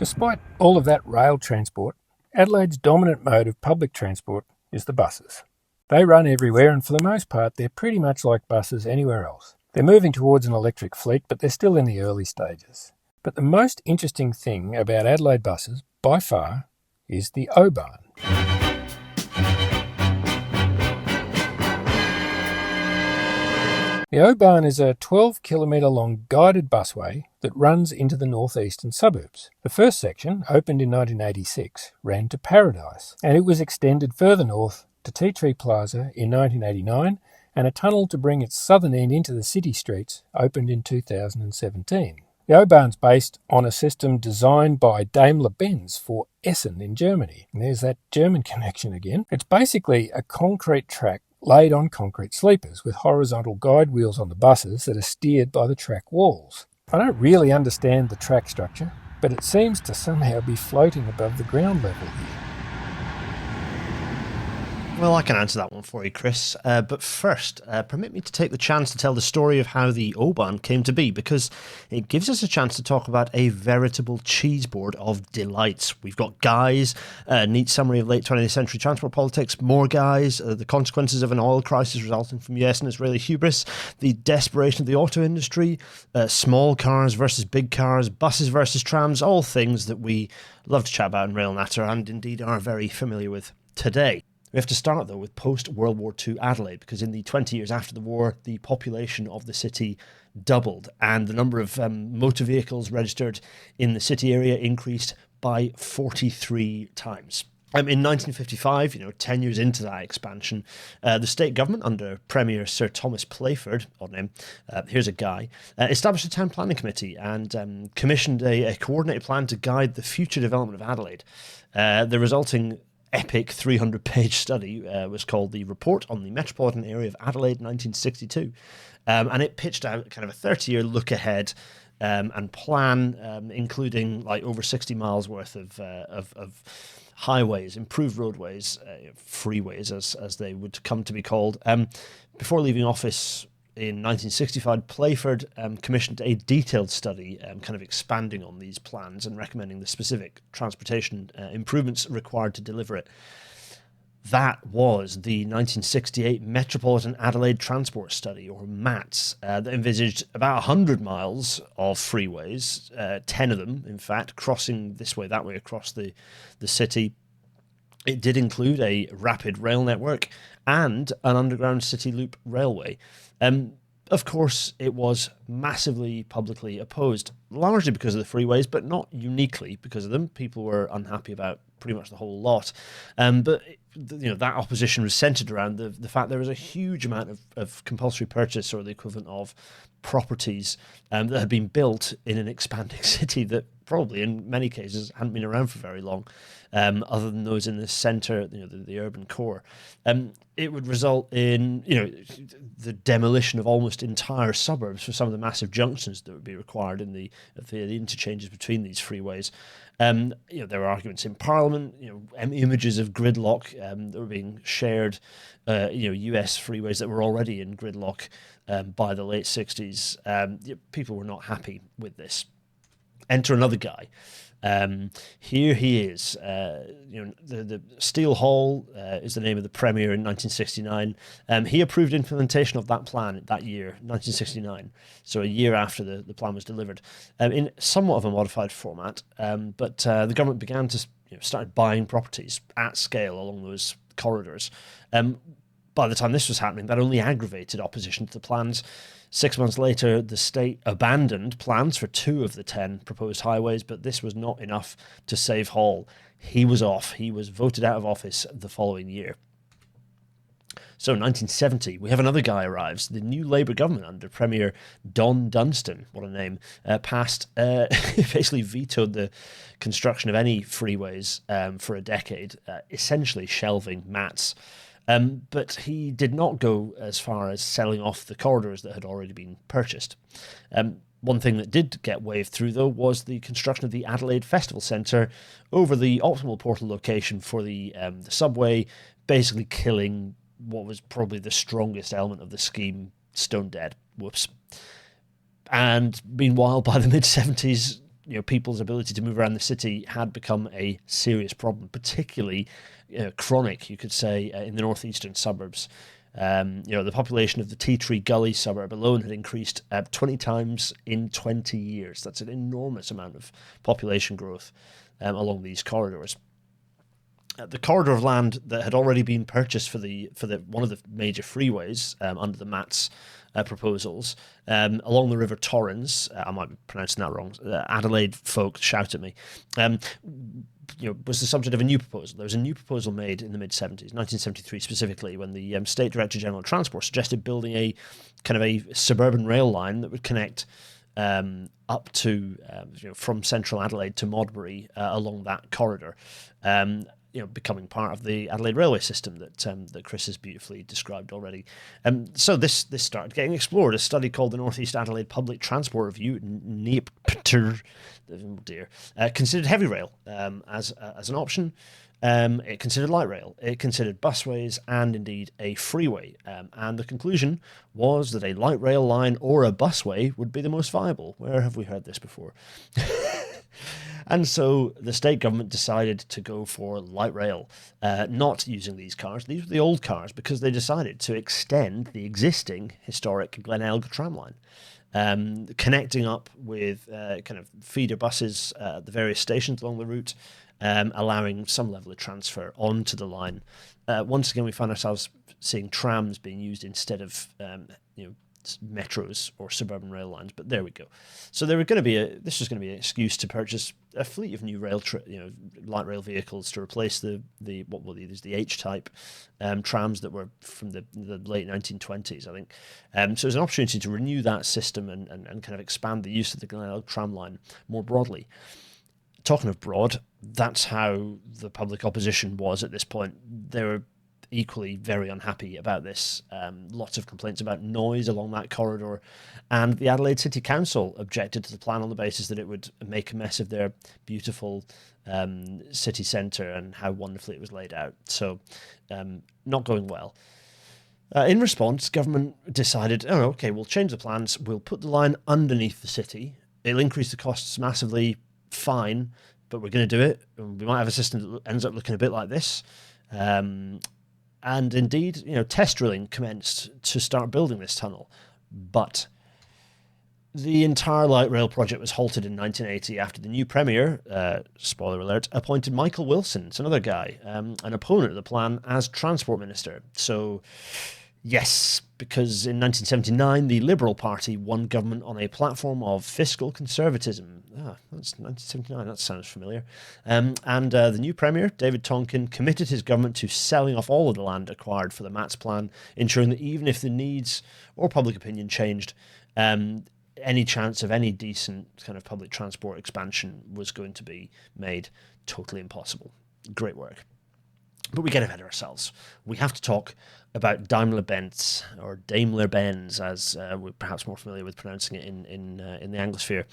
Despite all of that rail transport, Adelaide's dominant mode of public transport is the buses. They run everywhere, and for the most part they're pretty much like buses anywhere else. They're moving towards an electric fleet, but they're still in the early stages. But the most interesting thing about Adelaide buses, by far, is the O-Bahn. The O-Bahn is a 12-kilometre long guided busway that runs into the northeastern suburbs. The first section, opened in 1986, ran to Paradise, and it was extended further north to Tea Tree Plaza in 1989, and a tunnel to bring its southern end into the city streets opened in 2017. The O-Bahn's based on a system designed by Daimler-Benz for Essen in Germany. And there's that German connection again. It's basically a concrete track laid on concrete sleepers with horizontal guide wheels on the buses that are steered by the track walls. I don't really understand the track structure, but it seems to somehow be floating above the ground level here. Well, I can answer that one for you, Chris. But first, permit me to take the chance to tell the story of how the O-Bahn came to be, because it gives us a chance to talk about a veritable cheeseboard of delights. We've got guys, a neat summary of late 20th century transport politics, more guys, the consequences of an oil crisis resulting from US and Israeli hubris, the desperation of the auto industry, small cars versus big cars, buses versus trams, all things that we love to chat about in Rail Natter and indeed are very familiar with today. We have to start, though, with post-World War II Adelaide, because in the 20 years after the war, the population of the city doubled, and the number of motor vehicles registered in the city area increased by 43 times. In 1955, 10 years into that expansion, the state government under Premier Sir Thomas Playford, odd name, here's a guy, established a town planning committee and commissioned a coordinated plan to guide the future development of Adelaide. The resulting epic 300-page study was called the Report on the Metropolitan Area of Adelaide 1962, and it pitched out kind of a 30-year look ahead and plan, including like over 60 miles worth of highways, improved roadways, freeways as they would come to be called. Before leaving office in 1965, Playford commissioned a detailed study kind of expanding on these plans and recommending the specific transportation improvements required to deliver it. That was the 1968 Metropolitan Adelaide Transport Study, or MATS, that envisaged about 100 miles of freeways, 10 of them, in fact, crossing this way, that way across the city. It did include a rapid rail network and an underground city loop railway. Of course, it was massively publicly opposed, largely because of the freeways, but not uniquely because of them. People were unhappy about pretty much the whole lot. But that opposition was centred around the fact there was a huge amount of compulsory purchase, or the equivalent of properties, that had been built in an expanding city that probably in many cases hadn't been around for very long, other than those in the centre, the urban core. It would result in the demolition of almost entire suburbs for some of the massive junctions that would be required in the interchanges between these freeways. There were arguments in Parliament, images of gridlock that were being shared, US freeways that were already in gridlock by the late 60s. People were not happy with this. Enter another guy. Here he is. The Steel Hall is the name of the Premier in 1969. He approved implementation of that plan that year, 1969, so a year after the plan was delivered, in somewhat of a modified format. But the government began to start buying properties at scale along those corridors. By the time this was happening, that only aggravated opposition to the plans. 6 months later, the state abandoned plans for 2 of the 10 proposed highways, but this was not enough to save Hall. He was off. He was voted out of office the following year. So 1970, we have another guy arrives. The new Labour government under Premier Don Dunstan, what a name, basically vetoed the construction of any freeways for a decade, essentially shelving MATS. But he did not go as far as selling off the corridors that had already been purchased. One thing that did get waved through, though, was the construction of the Adelaide Festival Centre over the optimal portal location for the subway, basically killing what was probably the strongest element of the scheme, stone dead. Whoops. And meanwhile, by the mid-70s, people's ability to move around the city had become a serious problem, particularly chronic, you could say, in the northeastern suburbs. The population of the Tea Tree Gully suburb alone had increased 20 times in 20 years. That's an enormous amount of population growth along these corridors. The corridor of land that had already been purchased for the one of the major freeways under the MATS proposals along the River Torrens, I might be pronouncing that wrong. Adelaide folk shout at me. Was the subject of a new proposal. There was a new proposal made in the mid-70s, 1973 specifically, when the State Director General of Transport suggested building a kind of a suburban rail line that would connect up to from central Adelaide to Modbury along that corridor. Becoming part of the Adelaide railway system that Chris has beautifully described already. So this started getting explored. A study called the North East Adelaide Public Transport Review, NEPTR, oh dear, considered heavy rail as an option. It considered light rail. It considered busways and indeed a freeway. And the conclusion was that a light rail line or a busway would be the most viable. Where have we heard this before? And so the state government decided to go for light rail, not using these cars. These were the old cars because they decided to extend the existing historic Glenelg tramline, connecting up with kind of feeder buses at the various stations along the route, allowing some level of transfer onto the line. Once again, we found ourselves seeing trams being used instead of metros or suburban rail lines, but there we go. So this was going to be an excuse to purchase a fleet of new light rail vehicles to replace the H-type trams that were from the late 1920s, I think. So it was an opportunity to renew that system and kind of expand the use of the Glenelg tram line more broadly. Talking of broad, that's how the public opposition was at this point. They were equally very unhappy about this. Lots of complaints about noise along that corridor, and the Adelaide City Council objected to the plan on the basis that it would make a mess of their beautiful city centre and how wonderfully it was laid out. So not going well. In response, government decided, we'll change the plans, we'll put the line underneath the city, it'll increase the costs massively, fine, but we're going to do it. We might have a system that ends up looking a bit like this. And indeed, test drilling commenced to start building this tunnel. But the entire light rail project was halted in 1980 after the new Premier, spoiler alert, appointed Michael Wilson, it's another guy, an opponent of the plan, as Transport Minister. So, yes, because in 1979, the Liberal Party won government on a platform of fiscal conservatism. That's 1979, that sounds familiar. And the new Premier, David Tonkin, committed his government to selling off all of the land acquired for the MATS plan, ensuring that even if the needs or public opinion changed, any chance of any decent kind of public transport expansion was going to be made totally impossible. Great work. But we get ahead of ourselves. We have to talk about Daimler-Benz, or Daimler-Benz, as we're perhaps more familiar with pronouncing it in the Anglosphere.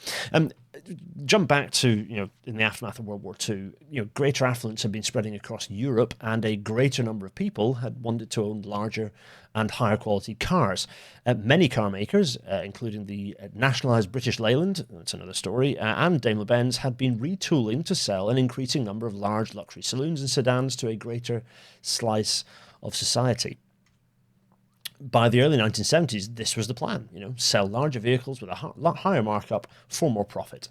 Jump back to, in the aftermath of World War II, greater affluence had been spreading across Europe, and a greater number of people had wanted to own larger and higher quality cars. Many car makers, including the nationalised British Leyland, that's another story, and Daimler-Benz, had been retooling to sell an increasing number of large luxury saloons and sedans to a greater slice of society. By the early 1970s, this was the plan, sell larger vehicles with a lot higher markup for more profit.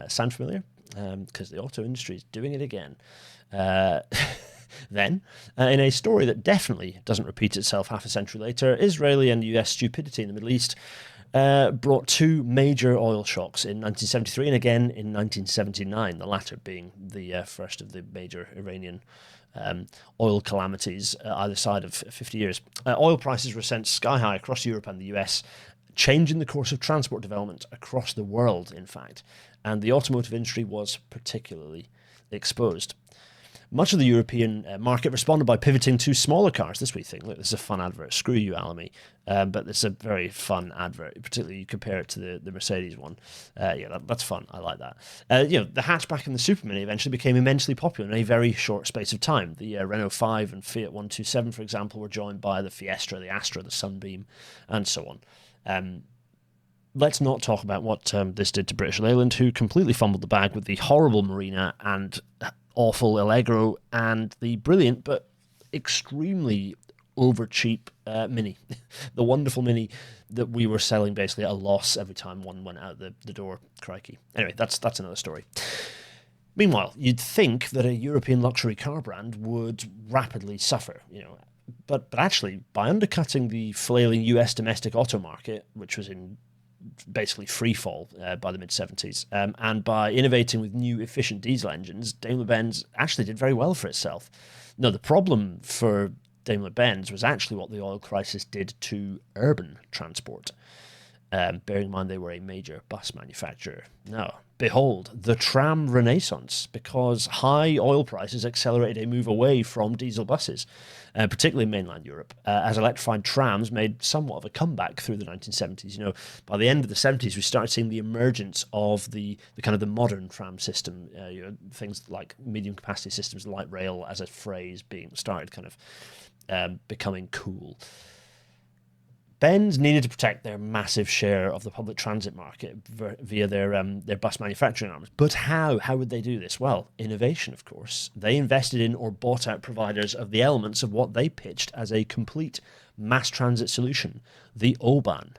Sound familiar? Because the auto industry is doing it again. Then, in a story that definitely doesn't repeat itself half a century later, Israeli and US stupidity in the Middle East brought two major oil shocks in 1973 and again in 1979, the latter being the first of the major Iranian oil calamities either side of 50 years. Oil prices were sent sky high across Europe and the US, changing the course of transport development across the world, in fact, and the automotive industry was particularly exposed. Much of the European market responded by pivoting to smaller cars. This we think, look, this is a fun advert. Screw you, Alamy. But it's a very fun advert, particularly you compare it to the Mercedes one. That's fun. I like that. The hatchback and the Super Mini eventually became immensely popular in a very short space of time. The Renault 5 and Fiat 127, for example, were joined by the Fiesta, the Astra, the Sunbeam, and so on. let's not talk about what this did to British Leyland, who completely fumbled the bag with the horrible Marina and awful Allegro and the brilliant but extremely over cheap Mini, the wonderful Mini that we were selling basically at a loss every time one went out the door. Crikey. Anyway, that's another story. Meanwhile, you'd think that a European luxury car brand would rapidly suffer, but actually, by undercutting the flailing US domestic auto market, which was in basically free fall by the mid-70s, and by innovating with new efficient diesel engines, Daimler-Benz actually did very well for itself. No, the problem for Daimler-Benz was actually what the oil crisis did to urban transport. Bearing in mind they were a major bus manufacturer. Now, behold, the tram renaissance, because high oil prices accelerated a move away from diesel buses, particularly in mainland Europe, as electrified trams made somewhat of a comeback through the 1970s. By the end of the 70s, we started seeing the emergence of the kind of the modern tram system, things like medium capacity systems, light rail as a phrase being started kind of becoming cool. Benz needed to protect their massive share of the public transit market via their bus manufacturing arms. But how? How would they do this? Well, innovation, of course. They invested in or bought out providers of the elements of what they pitched as a complete mass transit solution, the O-Bahn.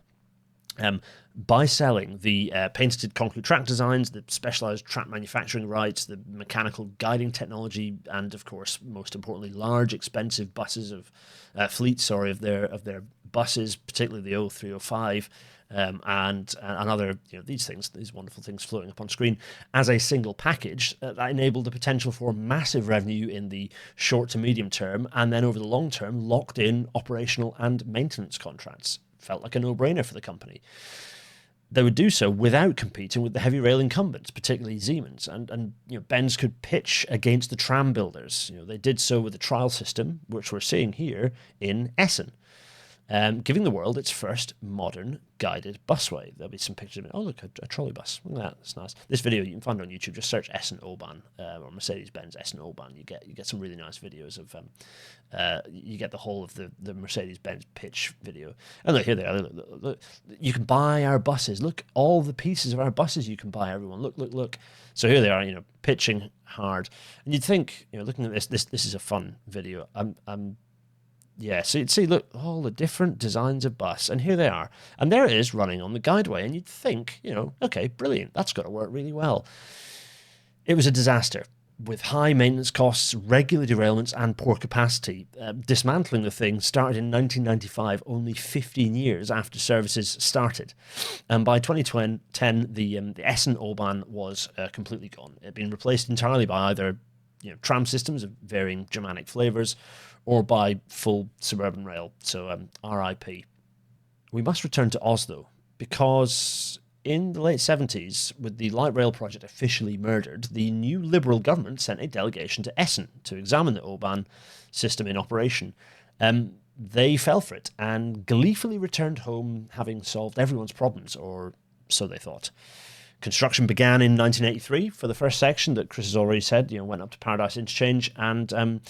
By selling the patented concrete track designs, the specialized track manufacturing rights, the mechanical guiding technology, and of course, most importantly, large, expensive fleets of their buses, particularly the O305, and other these wonderful things floating up on screen as a single package that enabled the potential for massive revenue in the short to medium term, and then over the long term, locked in operational and maintenance contracts. Felt like a no-brainer for the company. They would do so without competing with the heavy rail incumbents, particularly Siemens, and Benz could pitch against the tram builders. They did so with a trial system, which we're seeing here in Essen, giving the world its first modern guided busway. There'll be some pictures of it. Oh, look, a trolley bus. Look at that. That's nice. This video you can find on YouTube. Just search Essen O-Bahn or Mercedes-Benz Essen O-Bahn. You get some really nice videos of. You get the whole of the Mercedes-Benz pitch video. And look, here they are. Look. You can buy our buses. Look, all the pieces of our buses you can buy. Everyone, look. So here they are. Pitching hard. And you'd think, looking at this is a fun video. Yeah, so you'd see, look, all the different designs of bus, and here they are. And there it is running on the guideway, and you'd think, okay, brilliant, that's got to work really well. It was a disaster, with high maintenance costs, regular derailments, and poor capacity. Dismantling the thing started in 1995, only 15 years after services started. And by 2010, the Essen O-Bahn was completely gone. It had been replaced entirely by either tram systems of varying Germanic flavours, or by full suburban rail. So RIP. We must return to Oslo, because in the late 70s, with the light rail project officially murdered, the new Liberal government sent a delegation to Essen to examine the O-Bahn system in operation. They fell for it and gleefully returned home having solved everyone's problems, or so they thought. Construction began in 1983 for the first section that Chris has already said, went up to Paradise Interchange, and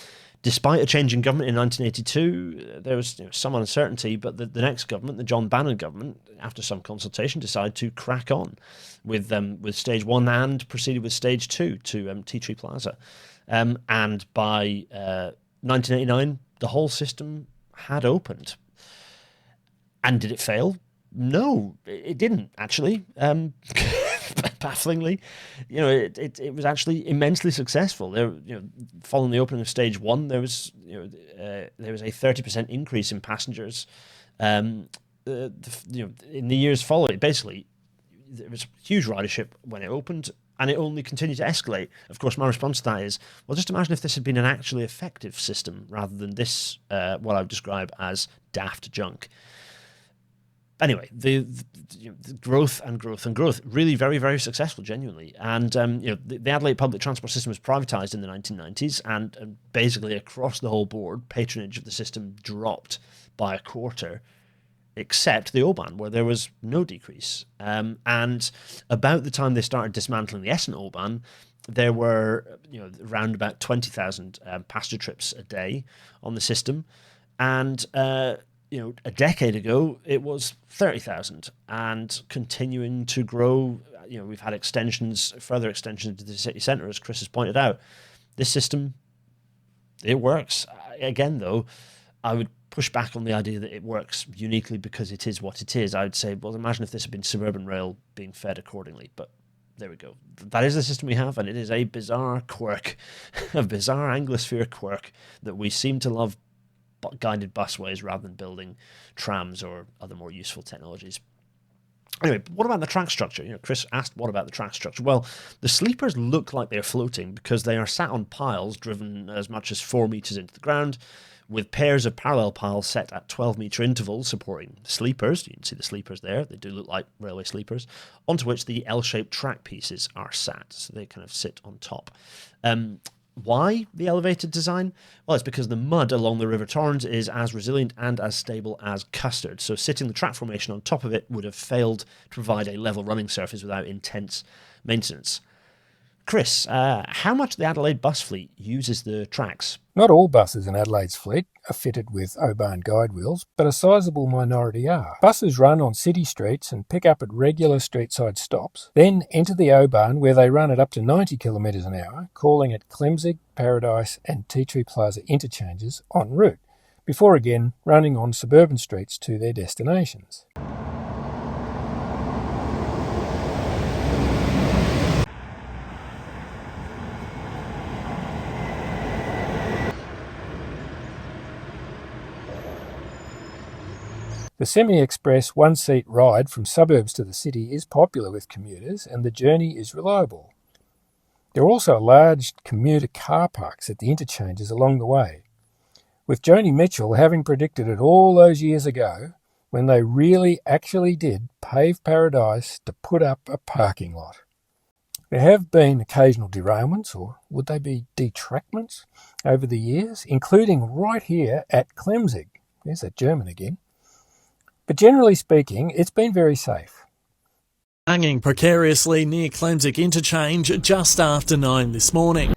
despite a change in government in 1982, there was some uncertainty, but the next government, the John Bannon government, after some consultation, decided to crack on with Stage 1 and proceeded with Stage 2 to Tea Tree Plaza. And by 1989, the whole system had opened. And did it fail? No, it didn't, actually. Bafflingly, it was actually immensely successful. There, following the opening of Stage 1, there was a 30% increase in passengers. In the years following, basically, there was huge ridership when it opened, and it only continued to escalate. Of course, my response to that is, well, just imagine if this had been an actually effective system rather than this, what I would describe as daft junk. Anyway, the growth and growth, really very, very successful, genuinely. And, the Adelaide public transport system was privatised in the 1990s, and basically across the whole board, patronage of the system dropped by a quarter, except the O-Bahn, where there was no decrease. And about the time they started dismantling the Essen O-Bahn, there were, around about 20,000 passenger trips a day on the system. And a decade ago, it was 30,000 and continuing to grow. We've had further extensions to the city centre, as Chris has pointed out. This system, it works. Again, though, I would push back on the idea that it works uniquely because it is what it is. I would say, well, imagine if this had been suburban rail being fed accordingly. But there we go. That is the system we have, and it is a bizarre quirk, a bizarre Anglosphere quirk that we seem to love guided busways rather than building trams or other more useful technologies. Anyway, what about the track structure? Chris asked, what about the track structure? Well, the sleepers look like they're floating because they are sat on piles driven as much as 4 metres into the ground, with pairs of parallel piles set at 12-metre intervals supporting the sleepers. You can see the sleepers there. They do look like railway sleepers, onto which the L-shaped track pieces are sat. So they kind of sit on top. Why the elevated design? Well, it's because the mud along the River Torrens is as resilient and as stable as custard. So sitting the track formation on top of it would have failed to provide a level running surface without intense maintenance. Chris, how much the Adelaide bus fleet uses the tracks? Not all buses in Adelaide's fleet are fitted with O-Bahn guide wheels, but a sizable minority are. Buses run on city streets and pick up at regular street-side stops, then enter the O-Bahn where they run at up to 90 kilometres an hour, calling at Clemzig, Paradise and Tea Tree Plaza interchanges en route, before again running on suburban streets to their destinations. The semi-express one-seat ride from suburbs to the city is popular with commuters and the journey is reliable. There are also large commuter car parks at the interchanges along the way, with Joni Mitchell having predicted it all those years ago when they really actually did pave Paradise to put up a parking lot. There have been occasional derailments, or would they be detractments, over the years, including right here at Clemzig. There's that German again. But generally speaking, it's been very safe. Hanging precariously near Clemzig interchange just after 9 this morning.